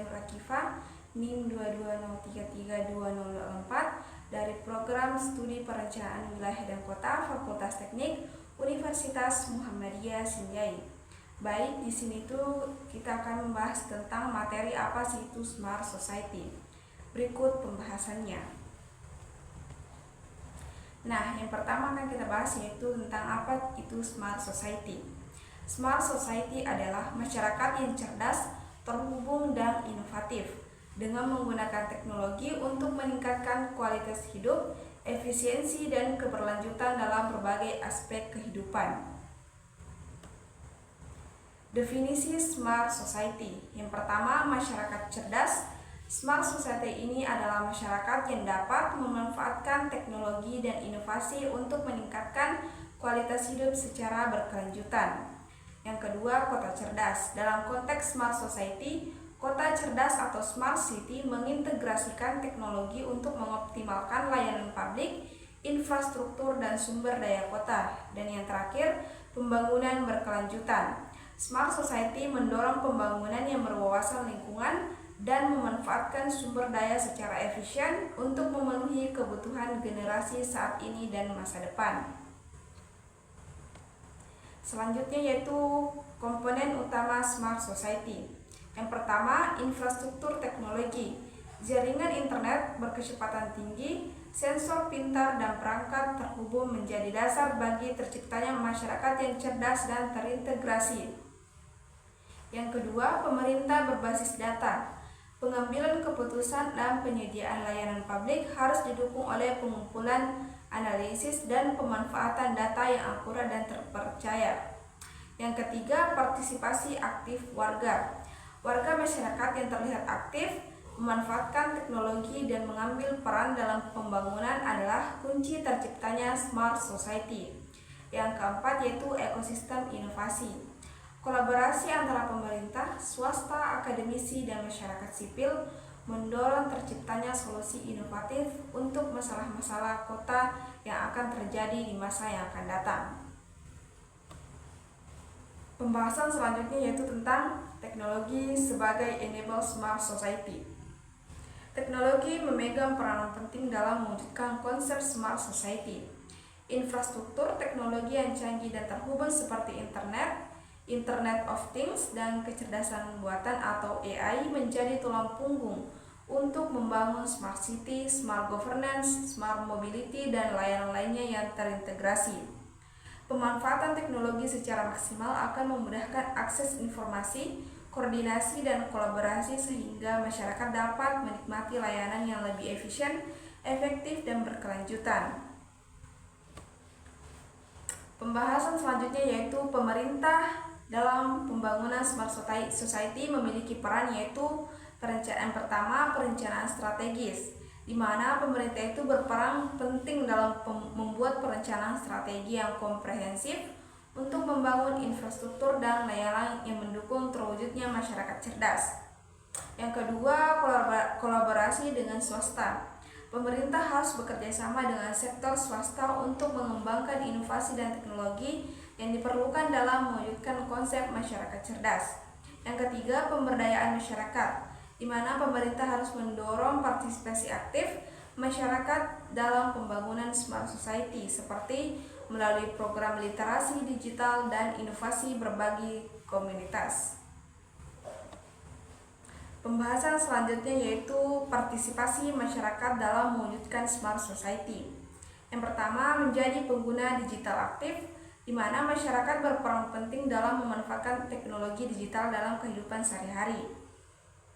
Nur Akifa, NIM 22033204 dari Program Studi Perencanaan Wilayah dan Kota Fakultas Teknik Universitas Muhammadiyah Sinjai. Baik, di sini tuh kita akan membahas tentang materi apa sih itu Smart Society. Berikut pembahasannya. Nah, yang pertama akan kita bahas yaitu tentang apa itu Smart Society. Smart Society adalah masyarakat yang cerdas, terhubung, dan inovatif dengan menggunakan teknologi untuk meningkatkan kualitas hidup, efisiensi, dan keberlanjutan dalam berbagai aspek kehidupan. Definisi Smart Society. Yang pertama, masyarakat cerdas. Smart Society ini adalah masyarakat yang dapat memanfaatkan teknologi dan inovasi untuk meningkatkan kualitas hidup secara berkelanjutan. Yang kedua, kota cerdas. Dalam konteks Smart Society, kota cerdas atau Smart City mengintegrasikan teknologi untuk mengoptimalkan layanan publik, infrastruktur, dan sumber daya kota. Dan yang terakhir, pembangunan berkelanjutan. Smart Society mendorong pembangunan yang berwawasan lingkungan dan memanfaatkan sumber daya secara efisien untuk memenuhi kebutuhan generasi saat ini dan masa depan. Selanjutnya yaitu komponen utama Smart Society. Yang pertama, infrastruktur teknologi. Jaringan internet berkecepatan tinggi, sensor pintar, dan perangkat terhubung menjadi dasar bagi terciptanya masyarakat yang cerdas dan terintegrasi. Yang kedua, pemerintah berbasis data. Pengambilan keputusan dan penyediaan layanan publik harus didukung oleh pengumpulan, analisis, dan pemanfaatan data yang akurat dan terpercaya. Yang ketiga, partisipasi aktif warga. Warga masyarakat yang terlihat aktif, memanfaatkan teknologi, dan mengambil peran dalam pembangunan adalah kunci terciptanya Smart Society. Yang keempat yaitu ekosistem inovasi. Kolaborasi antara pemerintah, swasta, akademisi, dan masyarakat sipil mendorong terciptanya solusi inovatif untuk masalah-masalah kota yang akan terjadi di masa yang akan datang. Pembahasan selanjutnya yaitu tentang teknologi sebagai enable Smart Society. Teknologi memegang peranan penting dalam mewujudkan konsep Smart Society. Infrastruktur teknologi yang canggih dan terhubung seperti Internet of Things, dan kecerdasan buatan atau AI menjadi tulang punggung untuk membangun Smart City, Smart Governance, Smart Mobility, dan layanan lainnya yang terintegrasi. Pemanfaatan teknologi secara maksimal akan memudahkan akses informasi, koordinasi, dan kolaborasi sehingga masyarakat dapat menikmati layanan yang lebih efisien, efektif, dan berkelanjutan. Pembahasan selanjutnya yaitu pemerintah dalam pembangunan Smart Society memiliki peran yaitu perencanaan strategis, di mana pemerintah itu berperan penting dalam membuat perencanaan strategi yang komprehensif untuk membangun infrastruktur dan layanan yang mendukung terwujudnya masyarakat cerdas. Yang kedua, kolaborasi dengan swasta. Pemerintah harus bekerja sama dengan sektor swasta untuk mengembangkan inovasi dan teknologi yang diperlukan dalam mewujudkan konsep masyarakat cerdas. Yang ketiga, pemberdayaan masyarakat, di mana pemerintah harus mendorong partisipasi aktif masyarakat dalam pembangunan Smart Society seperti melalui program literasi digital dan inovasi berbagi komunitas. Pembahasan selanjutnya yaitu partisipasi masyarakat dalam mewujudkan Smart Society. Yang pertama, menjadi pengguna digital aktif, di mana masyarakat berperan penting dalam memanfaatkan teknologi digital dalam kehidupan sehari-hari.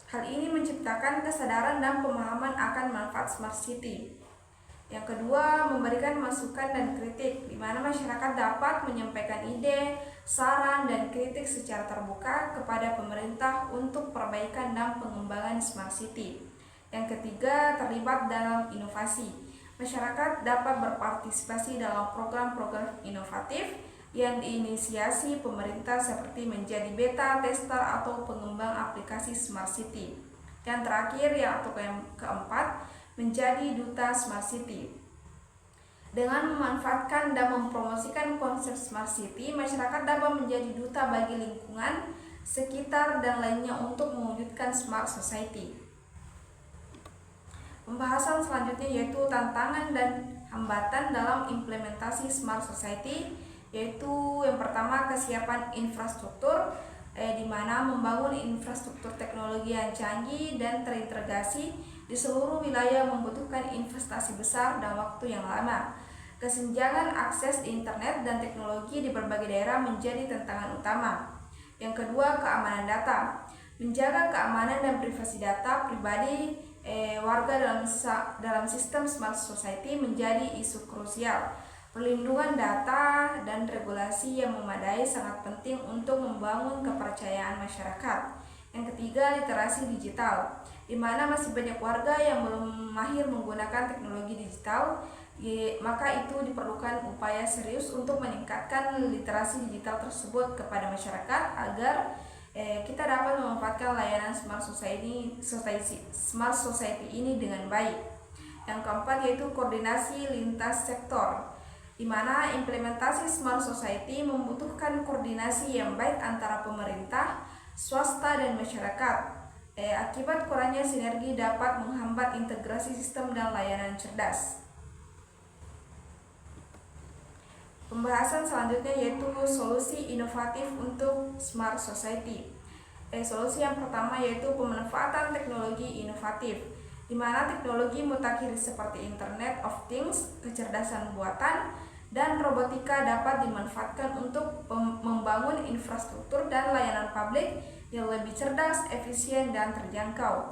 Hal ini menciptakan kesadaran dan pemahaman akan manfaat Smart City. Yang kedua, memberikan masukan dan kritik, di mana masyarakat dapat menyampaikan ide, saran, dan kritik secara terbuka kepada pemerintah untuk perbaikan dan pengembangan Smart City. Yang ketiga, terlibat dalam inovasi. Masyarakat dapat berpartisipasi dalam program-program inovatif yang diinisiasi pemerintah seperti menjadi beta tester atau pengembang aplikasi Smart City. Yang terakhir atau yang keempat, menjadi duta Smart City. Dengan memanfaatkan dan mempromosikan konsep Smart City, masyarakat dapat menjadi duta bagi lingkungan sekitar, dan lainnya untuk mewujudkan smart society. Pembahasan selanjutnya yaitu tantangan dan hambatan dalam implementasi smart society, yaitu yang pertama kesiapan infrastruktur, di mana membangun infrastruktur teknologi yang canggih dan terintegrasi di seluruh wilayah membutuhkan investasi besar dan waktu yang lama. Kesenjangan akses di internet dan teknologi di berbagai daerah menjadi tantangan utama. Yang kedua, keamanan data. Menjaga keamanan dan privasi data pribadi warga dalam sistem smart society menjadi isu krusial. Perlindungan data dan regulasi yang memadai sangat penting untuk membangun kepercayaan masyarakat. Yang ketiga, literasi digital, di mana masih banyak warga yang belum mahir menggunakan teknologi digital, maka itu diperlukan upaya serius untuk meningkatkan literasi digital tersebut kepada masyarakat agar kita dapat memanfaatkan layanan smart society ini dengan baik. Yang keempat yaitu koordinasi lintas sektor, di mana implementasi smart society membutuhkan koordinasi yang baik antara pemerintah, swasta, dan masyarakat. Akibat kurangnya sinergi dapat menghambat integrasi sistem dan layanan cerdas. Pembahasan selanjutnya yaitu solusi inovatif untuk smart society. Solusi yang pertama yaitu pemanfaatan teknologi inovatif, di mana teknologi mutakhir seperti Internet of Things, kecerdasan buatan, dan robotika dapat dimanfaatkan untuk membangun infrastruktur dan layanan publik yang lebih cerdas, efisien, dan terjangkau.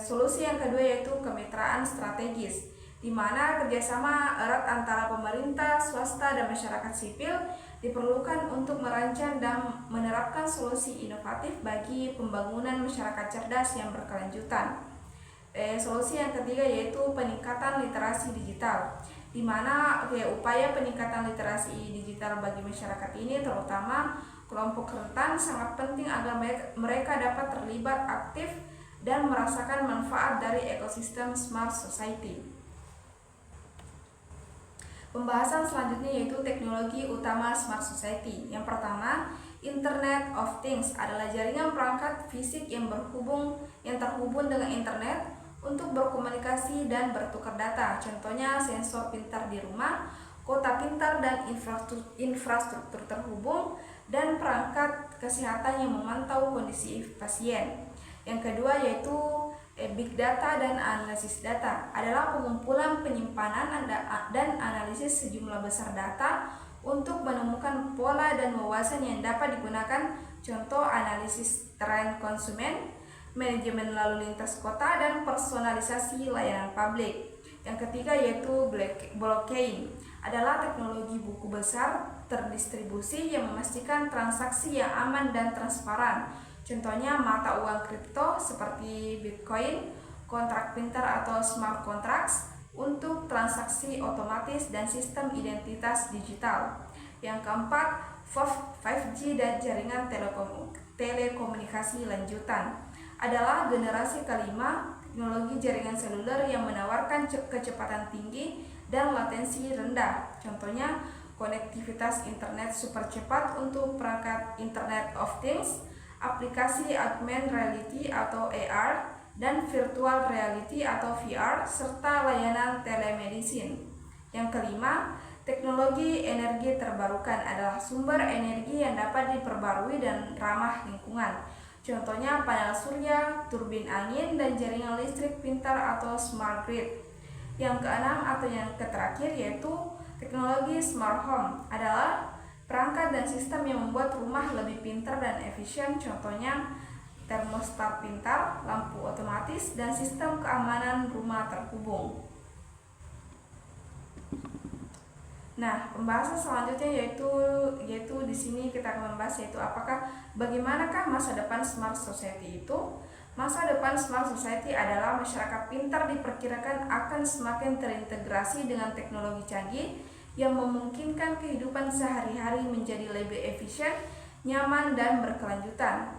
Solusi yang kedua yaitu kemitraan strategis, di mana kerjasama erat antara pemerintah, swasta, dan masyarakat sipil diperlukan untuk merancang dan menerapkan solusi inovatif bagi pembangunan masyarakat cerdas yang berkelanjutan. Solusi yang ketiga yaitu peningkatan literasi digital, di mana upaya peningkatan literasi digital bagi masyarakat ini, terutama kelompok rentan, sangat penting agar mereka dapat terlibat aktif dan merasakan manfaat dari ekosistem smart society. Pembahasan selanjutnya yaitu teknologi utama smart society. Yang pertama, Internet of Things adalah jaringan perangkat fisik yang terhubung dengan internet untuk berkomunikasi dan bertukar data. Contohnya sensor pintar di rumah, kota pintar, dan infrastruktur terhubung, dan perangkat kesehatan yang memantau kondisi pasien. Yang kedua yaitu Big Data dan analisis data adalah pengumpulan, penyimpanan, dan analisis sejumlah besar data untuk menemukan pola dan wawasan yang dapat digunakan, contoh analisis tren konsumen, manajemen lalu lintas kota, dan personalisasi layanan publik. Yang ketiga yaitu blockchain adalah teknologi buku besar terdistribusi yang memastikan transaksi yang aman dan transparan. Contohnya mata uang kripto seperti Bitcoin, kontrak pintar atau smart contracts untuk transaksi otomatis, dan sistem identitas digital. Yang keempat, 5G dan jaringan telekomunikasi lanjutan adalah generasi kelima teknologi jaringan seluler yang menawarkan kecepatan tinggi dan latensi rendah. Contohnya konektivitas internet super cepat untuk perangkat Internet of Things, aplikasi augmented reality atau AR, dan virtual reality atau VR, serta layanan telemedicine. Yang kelima, teknologi energi terbarukan adalah sumber energi yang dapat diperbarui dan ramah lingkungan. Contohnya panel surya, turbin angin, dan jaringan listrik pintar atau smart grid. Yang keenam atau yang terakhir yaitu teknologi smart home adalah perangkat dan sistem yang membuat rumah lebih pintar dan efisien, contohnya termostat pintar, lampu otomatis, dan sistem keamanan rumah terhubung. Nah, pembahasan selanjutnya yaitu di sini kita akan membahas yaitu bagaimanakah masa depan smart society itu? Masa depan smart society adalah masyarakat pintar diperkirakan akan semakin terintegrasi dengan teknologi canggih yang memungkinkan kehidupan sehari-hari menjadi lebih efisien, nyaman, dan berkelanjutan.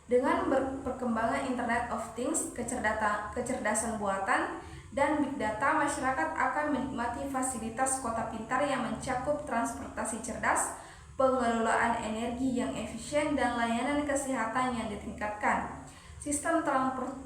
Dengan perkembangan Internet of Things, kecerdasan buatan, dan Big Data, masyarakat akan menikmati fasilitas kota pintar yang mencakup transportasi cerdas, pengelolaan energi yang efisien, dan layanan kesehatan yang ditingkatkan. Sistem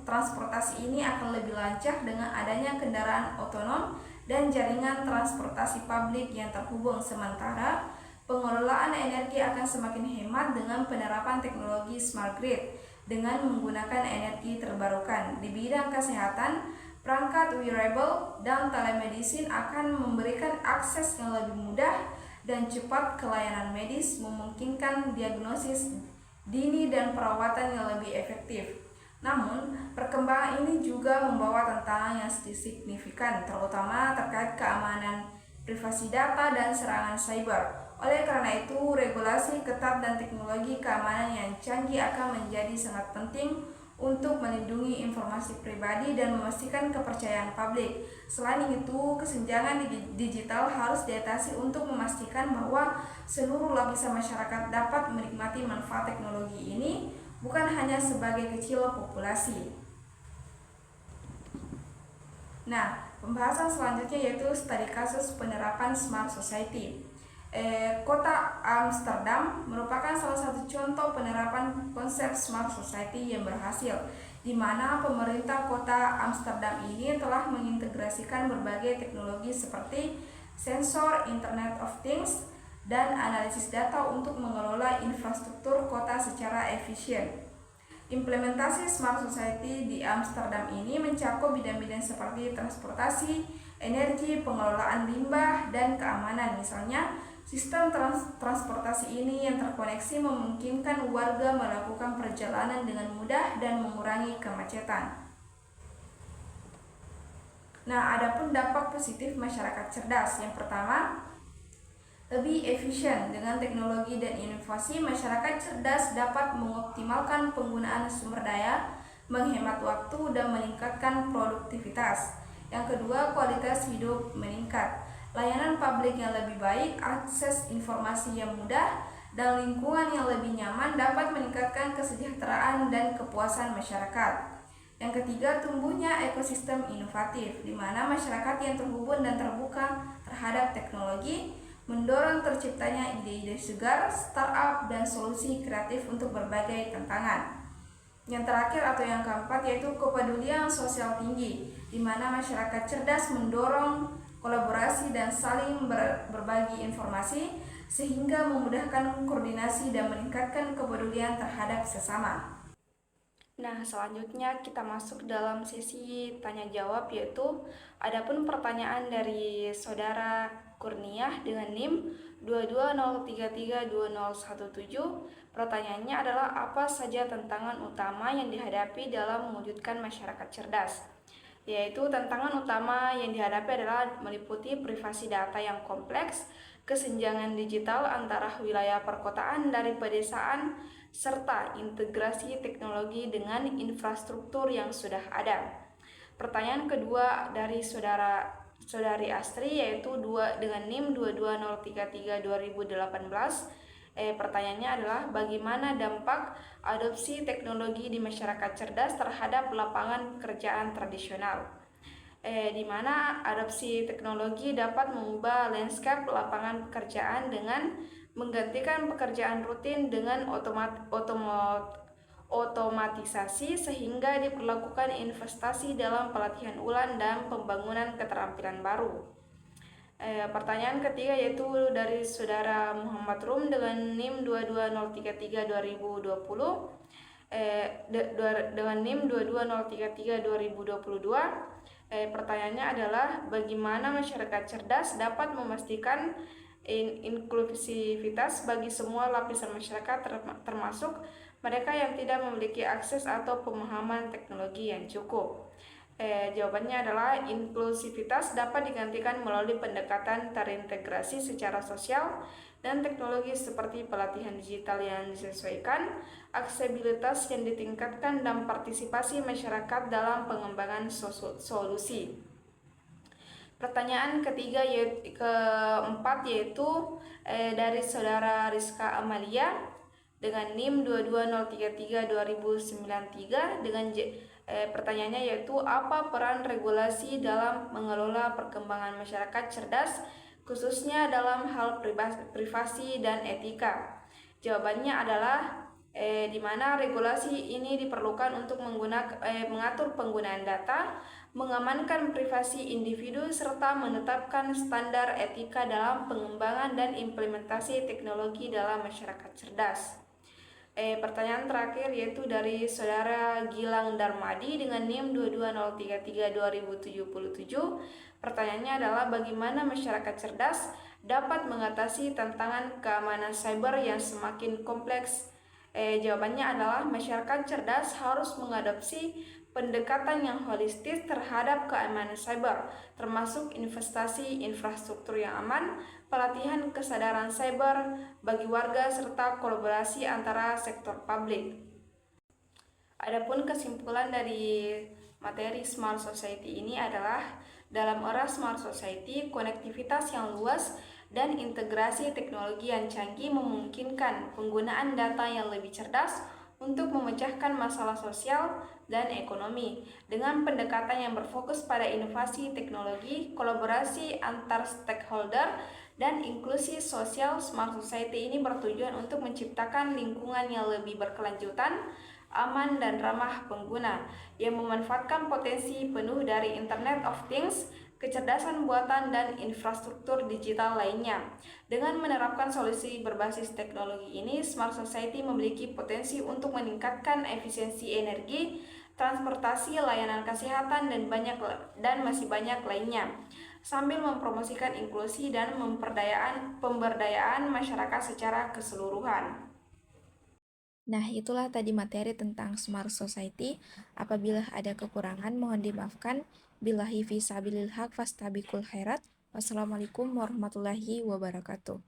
transportasi ini akan lebih lancar dengan adanya kendaraan otonom dan jaringan transportasi publik yang terhubung. Sementara pengelolaan energi akan semakin hemat dengan penerapan teknologi smart grid dengan menggunakan energi terbarukan. Di bidang kesehatan, perangkat wearable dan telemedicine akan memberikan akses yang lebih mudah dan cepat ke layanan medis, memungkinkan diagnosis dini dan perawatan yang lebih efektif. Namun, perkembangan ini juga membawa tantangan yang signifikan, terutama terkait keamanan privasi data dan serangan cyber. Oleh karena itu, regulasi ketat dan teknologi keamanan yang canggih akan menjadi sangat penting untuk melindungi informasi pribadi dan memastikan kepercayaan publik. Selain itu, kesenjangan digital harus diatasi untuk memastikan bahwa seluruh lapisan masyarakat dapat menikmati manfaat teknologi ini, bukan hanya sebagai kecil populasi. Nah, pembahasan selanjutnya yaitu studi kasus penerapan Smart Society. Kota Amsterdam merupakan salah satu contoh penerapan konsep Smart Society yang berhasil, di mana pemerintah kota Amsterdam ini telah mengintegrasikan berbagai teknologi seperti sensor, Internet of Things, dan analisis data untuk mengelola infrastruktur kota secara efisien. Implementasi Smart Society di Amsterdam ini mencakup bidang-bidang seperti transportasi, energi, pengelolaan limbah, dan keamanan. Misalnya, sistem transportasi ini yang terkoneksi memungkinkan warga melakukan perjalanan dengan mudah dan mengurangi kemacetan. Nah, adapun dampak positif masyarakat cerdas. Yang pertama, lebih efisien. Dengan teknologi dan inovasi, masyarakat cerdas dapat mengoptimalkan penggunaan sumber daya, menghemat waktu, dan meningkatkan produktivitas. Yang kedua, kualitas hidup meningkat. Layanan publik yang lebih baik, akses informasi yang mudah, dan lingkungan yang lebih nyaman dapat meningkatkan kesejahteraan dan kepuasan masyarakat. Yang ketiga, tumbuhnya ekosistem inovatif, di mana masyarakat yang terhubung dan terbuka terhadap teknologi mendorong terciptanya ide-ide segar, startup, dan solusi kreatif untuk berbagai tantangan. Yang terakhir atau yang keempat yaitu kepedulian sosial tinggi, di mana masyarakat cerdas mendorong kolaborasi dan saling berbagi informasi sehingga memudahkan koordinasi dan meningkatkan kepedulian terhadap sesama. Nah, selanjutnya kita masuk dalam sesi tanya jawab, yaitu adapun pertanyaan dari saudara Kurniah dengan NIM 220332017. Pertanyaannya adalah apa saja tantangan utama yang dihadapi dalam mewujudkan masyarakat cerdas? Yaitu tantangan utama yang dihadapi adalah meliputi privasi data yang kompleks, kesenjangan digital antara wilayah perkotaan dari pedesaan, serta integrasi teknologi dengan infrastruktur yang sudah ada. Pertanyaan kedua dari saudari Astri yaitu dengan NIM 220332018. Pertanyaannya adalah bagaimana dampak adopsi teknologi di masyarakat cerdas terhadap lapangan pekerjaan tradisional, di mana adopsi teknologi dapat mengubah landscape lapangan pekerjaan dengan menggantikan pekerjaan rutin dengan otomatisasi sehingga diperlakukan investasi dalam pelatihan ulang dan pembangunan keterampilan baru. Pertanyaan ketiga yaitu dari saudara Muhammad Rum dengan NIM 220332020. Dengan NIM 220332022. Pertanyaannya adalah bagaimana masyarakat cerdas dapat memastikan inklusivitas bagi semua lapisan masyarakat termasuk mereka yang tidak memiliki akses atau pemahaman teknologi yang cukup. Jawabannya adalah inklusivitas dapat digantikan melalui pendekatan terintegrasi secara sosial dan teknologi seperti pelatihan digital yang disesuaikan, aksesibilitas yang ditingkatkan, dan partisipasi masyarakat dalam pengembangan solusi. Pertanyaan ketiga keempat yaitu dari saudara Rizka Amalia dengan NIM 220332093 dengan pertanyaannya yaitu apa peran regulasi dalam mengelola perkembangan masyarakat cerdas khususnya dalam hal privasi dan etika? Jawabannya adalah di mana regulasi ini diperlukan untuk mengatur penggunaan data, mengamankan privasi individu, serta menetapkan standar etika dalam pengembangan dan implementasi teknologi dalam masyarakat cerdas. Pertanyaan terakhir yaitu dari Saudara Gilang Darmadi dengan NIM 22033-2077. Pertanyaannya adalah bagaimana masyarakat cerdas dapat mengatasi tantangan keamanan cyber yang semakin kompleks? Jawabannya adalah masyarakat cerdas harus mengadopsi pendekatan yang holistis terhadap keamanan cyber, termasuk investasi infrastruktur yang aman, pelatihan kesadaran cyber bagi warga, serta kolaborasi antara sektor publik. Adapun kesimpulan dari materi Smart Society ini adalah dalam era Smart Society, konektivitas yang luas dan integrasi teknologi yang canggih memungkinkan penggunaan data yang lebih cerdas untuk memecahkan masalah sosial dan ekonomi. Dengan pendekatan yang berfokus pada inovasi teknologi, kolaborasi antar stakeholder, dan inklusi sosial, Smart Society ini bertujuan untuk menciptakan lingkungan yang lebih berkelanjutan, aman, dan ramah pengguna, yang memanfaatkan potensi penuh dari Internet of Things, kecerdasan buatan, dan infrastruktur digital lainnya. Dengan menerapkan solusi berbasis teknologi ini, Smart Society memiliki potensi untuk meningkatkan efisiensi energi, transportasi, layanan kesehatan, dan masih banyak lainnya, sambil mempromosikan inklusi dan pemberdayaan masyarakat secara keseluruhan. Nah, itulah tadi materi tentang Smart Society. Apabila ada kekurangan, mohon dimaafkan. Billahi fisabilil haq fastabiqul khairat. Wassalamualaikum warahmatullahi wabarakatuh.